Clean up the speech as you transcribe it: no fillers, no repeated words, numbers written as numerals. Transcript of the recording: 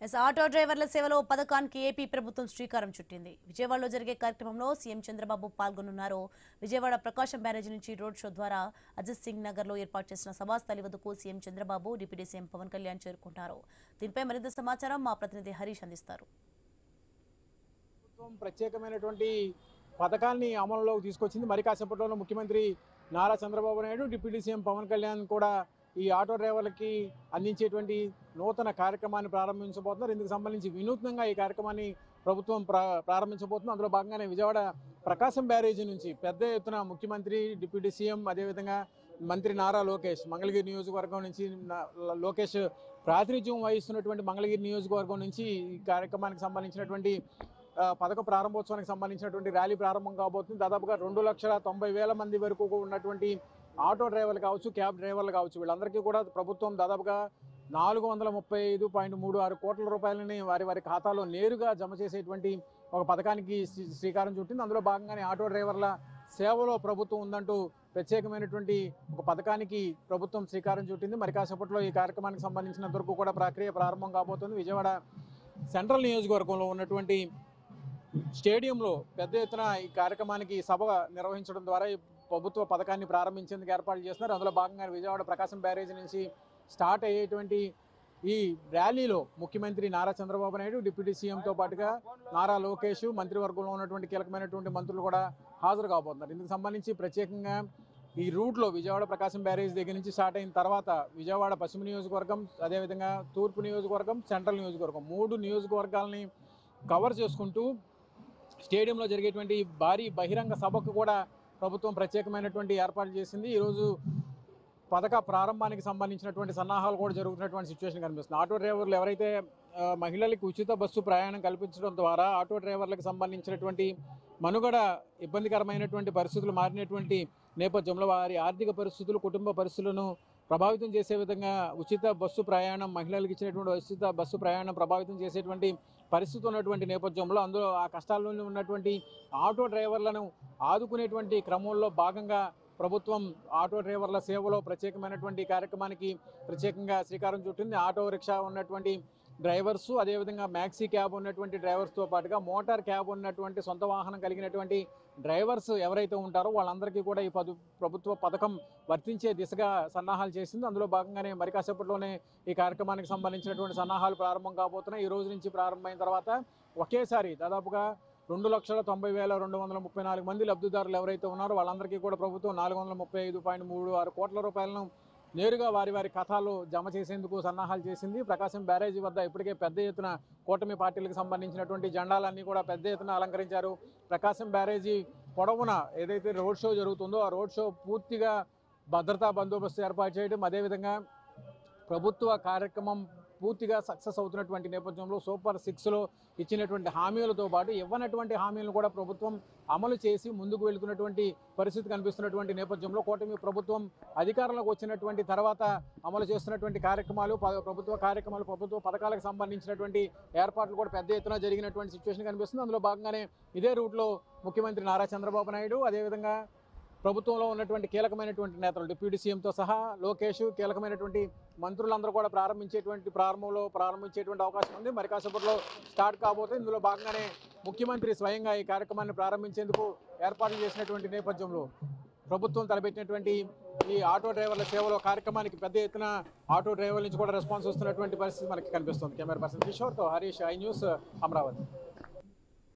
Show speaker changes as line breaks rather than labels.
Auto డ్రైవర్ల సేవలో పథకానికి ఏపీ ప్రభుత్వం శ్రీకారం చుట్టింది. విజయవాడలో జరిగే కార్యక్రమంలో సీఎం చంద్రబాబు పాల్గొనున్నారు. విజయవాడ ప్రకాశం బ్యారేజీ నుంచి రోడ్ షో ద్వారా అజిత్ సింగ్ నగర్ లో ఏర్పాటు చేసిన సభాస్థలి వద్దకు CM Chandrababu, deputy CM Pawan Kalyan చేరుకుంటారు. దీనిపై మరింత సమాచారం మా ప్రతినిధి హరీష్ అందిస్తారు.
ప్రత్యేకమైనటువంటి పథకాన్ని అమలులోకి తీసుకొచ్చింది. మరి కాసేపట్లోనే ముఖ్యమంత్రి నారా చంద్రబాబు నాయుడు, డిప్యూటీ సీఎం పవన్ కళ్యాణ్ కూడా ఈ ఆటో డ్రైవర్లకి అందించేటువంటి నూతన కార్యక్రమాన్ని ప్రారంభించబోతున్నారు. ఇందుకు సంబంధించి వినూత్నంగా ఈ కార్యక్రమాన్ని ప్రభుత్వం ప్రారంభించబోతుంది. అందులో భాగంగానే విజయవాడ ప్రకాశం బ్యారేజీ నుంచి పెద్ద ఎత్తున ముఖ్యమంత్రి, డిప్యూటీ సీఎం, అదేవిధంగా మంత్రి నారా లోకేష్, మంగళగిరి నియోజకవర్గం నుంచి లోకేష్ ప్రాతినిధ్యం వహిస్తున్నటువంటి మంగళగిరి నియోజకవర్గం నుంచి ఈ కార్యక్రమానికి సంబంధించినటువంటి పథక ప్రారంభోత్సవానికి సంబంధించినటువంటి ర్యాలీ ప్రారంభం కాబోతుంది. దాదాపుగా 2,90,000 మంది వరకు ఉన్నటువంటి ఆటో డ్రైవర్లు కావచ్చు, క్యాబ్ డ్రైవర్లు కావచ్చు, వీళ్ళందరికీ కూడా ప్రభుత్వం దాదాపుగా 435.36 కోట్ల రూపాయలని వారి ఖాతాలో నేరుగా జమ చేసేటువంటి ఒక పథకానికి శ్రీకారం చుట్టింది. అందులో భాగంగానే ఆటో డ్రైవర్ల సేవలో ప్రభుత్వం ఉందంటూ ప్రత్యేకమైనటువంటి ఒక పథకానికి ప్రభుత్వం శ్రీకారం చుట్టింది. మరి కాసేపట్లో ఈ కార్యక్రమానికి సంబంధించినంత వరకు కూడా ప్రక్రియ ప్రారంభం కాబోతుంది. విజయవాడ సెంట్రల్ నియోజకవర్గంలో ఉన్నటువంటి స్టేడియంలో పెద్ద ఎత్తున ఈ కార్యక్రమానికి సభ నిర్వహించడం ద్వారా ఈ ప్రభుత్వ పథకాన్ని ప్రారంభించేందుకు ఏర్పాట్లు చేస్తున్నారు. అందులో భాగంగా విజయవాడ ప్రకాశం బ్యారేజీ నుంచి స్టార్ట్ అయ్యేటువంటి ఈ ర్యాలీలో ముఖ్యమంత్రి నారా చంద్రబాబు నాయుడు, డిప్యూటీ సీఎంతో పాటుగా నారా లోకేష్, మంత్రివర్గంలో ఉన్నటువంటి కీలకమైనటువంటి మంత్రులు కూడా హాజరు కాబోతున్నారు. ఇందుకు సంబంధించి ప్రత్యేకంగా ఈ రూట్లో విజయవాడ ప్రకాశం బ్యారేజ్ దగ్గర నుంచి స్టార్ట్ అయిన తర్వాత విజయవాడ పశ్చిమ నియోజకవర్గం, అదేవిధంగా తూర్పు నియోజకవర్గం, సెంట్రల్ నియోజకవర్గం 3 నియోజకవర్గాలని కవర్ చేసుకుంటూ స్టేడియంలో జరిగేటువంటి భారీ బహిరంగ సభకు కూడా ప్రభుత్వం ప్రత్యేకమైనటువంటి ఏర్పాట్లు చేసింది. ఈరోజు పథక ప్రారంభానికి సంబంధించినటువంటి సన్నాహాలు కూడా జరుగుతున్నటువంటి సిచ్యువేషన్ కనిపిస్తుంది. ఆటో డ్రైవర్లు ఎవరైతే మహిళలకు ఉచిత బస్సు ప్రయాణం కల్పించడం ద్వారా ఆటో డ్రైవర్లకు సంబంధించినటువంటి మనుగడ ఇబ్బందికరమైనటువంటి పరిస్థితులు మారినటువంటి నేపథ్యంలో వారి ఆర్థిక పరిస్థితులు, కుటుంబ పరిస్థితులను ప్రభావితం చేసే విధంగా ఉచిత బస్సు ప్రయాణం, మహిళలకు ఇచ్చినటువంటి ఉచిత బస్సు ప్రయాణం ప్రభావితం చేసేటువంటి పరిస్థితి ఉన్నటువంటి నేపథ్యంలో అందులో ఆ కష్టాల్లో ఉన్నటువంటి ఆటో డ్రైవర్లను ఆదుకునేటువంటి క్రమంలో భాగంగా ప్రభుత్వం ఆటో డ్రైవర్ల సేవలో ప్రత్యేకమైనటువంటి కార్యక్రమానికి ప్రత్యేకంగా శ్రీకారం చుట్టింది. ఆటో రిక్షా ఉన్నటువంటి డ్రైవర్సు, అదేవిధంగా మ్యాక్సీ క్యాబ్ ఉన్నటువంటి డ్రైవర్స్తో పాటుగా మోటార్ క్యాబ్ ఉన్నటువంటి సొంత వాహనం కలిగినటువంటి డ్రైవర్స్ ఎవరైతే ఉంటారో వాళ్ళందరికీ కూడా ఈ ప్రభుత్వ పథకం వర్తించే దిశగా సన్నాహాలు చేసింది. అందులో భాగంగానే మరి కాసేపట్లోనే ఈ కార్యక్రమానికి సంబంధించినటువంటి సన్నాహాలు ప్రారంభం కాబోతున్నాయి. ఈ రోజు నుంచి ప్రారంభమైన తర్వాత ఒకేసారి దాదాపుగా 2,90,234 మంది లబ్ధిదారులు ఎవరైతే ఉన్నారో వాళ్ళందరికీ కూడా ప్రభుత్వం 435.36 కోట్ల రూపాయలను నేరుగా వారి ఖాతాలో జమ చేసేందుకు సన్నాహాలు చేసింది. ప్రకాశం బ్యారేజీ వద్ద ఇప్పటికే పెద్ద ఎత్తున కూటమి పార్టీలకు సంబంధించినటువంటి జెండాలన్నీ కూడా పెద్ద ఎత్తున అలంకరించారు. ప్రకాశం బ్యారేజీ పొడవున ఏదైతే రోడ్ షో జరుగుతుందో ఆ రోడ్ షో పూర్తిగా భద్రతా బందోబస్తు ఏర్పాటు చేయడం, అదేవిధంగా ప్రభుత్వ కార్యక్రమం పూర్తిగా సక్సెస్ అవుతున్నటువంటి నేపథ్యంలో సూపర్ 6లో ఇచ్చినటువంటి హామీలతో పాటు ఇవ్వనటువంటి హామీలను కూడా ప్రభుత్వం అమలు చేసి ముందుకు వెళుతున్నటువంటి పరిస్థితి కనిపిస్తున్నటువంటి నేపథ్యంలో కూటమి ప్రభుత్వం అధికారంలోకి వచ్చినటువంటి తర్వాత అమలు చేస్తున్నటువంటి కార్యక్రమాలు, ప్రభుత్వ పథకాలకు సంబంధించినటువంటి ఏర్పాట్లు కూడా పెద్ద ఎత్తున జరిగినటువంటి సిచ్యువేషన్ కనిపిస్తుంది. అందులో భాగంగానే ఇదే రూట్లో ముఖ్యమంత్రి నారా చంద్రబాబు నాయుడు, అదేవిధంగా ప్రభుత్వంలో ఉన్నటువంటి కీలకమైనటువంటి నేతలు డిప్యూటీ సీఎంతో సహా లోకేష్, కీలకమైనటువంటి మంత్రులందరూ కూడా ప్రారంభించేటువంటి అవకాశం ఉంది. మరి కాసేపట్లో స్టార్ట్ కాబోతుంది. ఇందులో భాగంగానే ముఖ్యమంత్రి స్వయంగా ఈ కార్యక్రమాన్ని ప్రారంభించేందుకు ఏర్పాట్లు చేసినటువంటి నేపథ్యంలో ప్రభుత్వం తలపెట్టినటువంటి ఈ ఆటో డ్రైవర్ల సేవలో కార్యక్రమానికి పెద్ద ఎత్తున ఆటో డ్రైవర్ల నుంచి కూడా రెస్పాన్స్ వస్తున్నటువంటి పరిస్థితి మనకి కనిపిస్తుంది. కెమెరా పర్సన్ కిషోర్తో హరీష్, ఐ న్యూస్, అమరావతి.